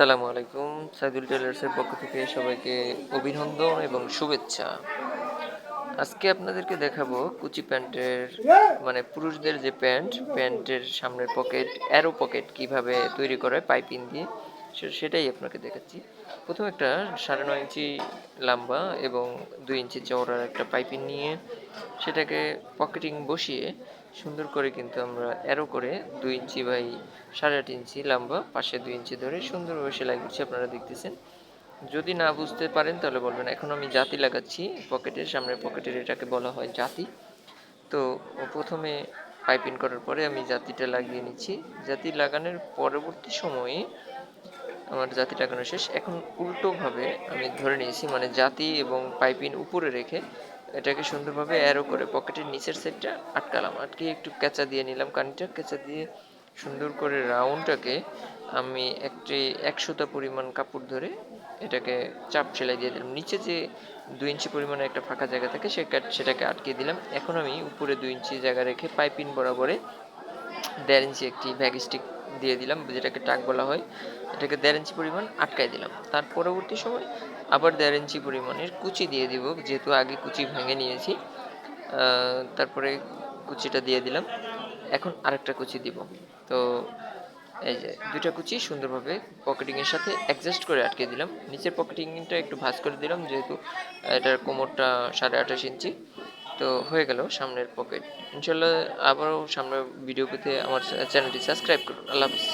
আসসালামু আলাইকুম। সাইদুল টেলার্সের পক্ষ থেকে সবাইকে অভিনন্দন এবং শুভেচ্ছা। আজকে আপনাদেরকে দেখাবো কুচি প্যান্টের মানে পুরুষদের যে প্যান্টের সামনের পকেট, অ্যারো পকেট কিভাবে তৈরি করে পাইপিং দিয়ে সেটাই আপনাকে দেখাচ্ছি। প্রথমে একটা 9.5 ইঞ্চি লম্বা এবং 2 ইঞ্চি চওড়ার একটা পাইপিং নিয়ে সেটাকে পকেটিং বসিয়ে সুন্দর করে কিন্তু আমরা অ্যারো করে 2 ইঞ্চি বাই 8.5 ইঞ্চি লম্বা পাশে 2 ইঞ্চি ধরে সুন্দরভাবে সেলাই করছি, আপনারা দেখতেছেন। যদি না বুঝতে পারেন তাহলে বলবেন। এখন আমি জাতি লাগাচ্ছি পকেটের সামনের পকেটের, এটাকে বলা হয় জাতি। তো প্রথমে পাইপিং করার পরে আমি জাতিটা লাগিয়ে নিচ্ছি। জাতি লাগানোর পরবর্তী সময়ে আমার জাতি লাগানো শেষ। এখন উল্টোভাবে আমি ধরে নিয়েছি, মানে জাতি এবং পাইপিং উপরে রেখে এটাকে সুন্দরভাবে অ্যারো করে পকেটের নিচের সাইডটা আটকালাম। আটকে একটু কেঁচা দিয়ে নিলাম, কানিটা কেঁচা দিয়ে সুন্দর করে রাউন্ডটাকে আমি একটি 100টা পরিমাণ কাপড় ধরে এটাকে চাপ সেলাই দিয়ে দিলাম। নিচে যে 2 ইঞ্চি পরিমাণে একটা ফাঁকা জায়গা থাকে সেটাকে আটকে দিলাম। এখন আমি উপরে 2 ইঞ্চি জায়গা রেখে পাইপিং বরাবরে 1.5 ইঞ্চি একটি ভ্যাগ স্টিক দিয়ে দিলাম, যেটাকে টাক বলা হয়। এটাকে 1.5 ইঞ্চি পরিমাণ আটকাই দিলাম। তার পরবর্তী সময় আবার 1.5 ইঞ্চি পরিমাণের কুচি দিয়ে দিব, যেহেতু আগে কুচি ভেঙে নিয়েছি। তারপরে কুচিটা দিয়ে দিলাম। এখন আরেকটা কুচি দিব। তো এই যে দুইটা কুচি সুন্দরভাবে পকেটিংয়ের সাথে অ্যাডজাস্ট করে আটকে দিলাম। নিচের পকেটিংটা একটু ভাঁজ করে দিলাম, যেহেতু এটার কোমরটা 28.5 ইঞ্চি। তো হয়ে গেল সামনের পকেট। ইনশাল্লাহ আবারও সামনের ভিডিও পেতে আমার চ্যানেলটি সাবস্ক্রাইব করুন। আল্লাহ হাফিজ।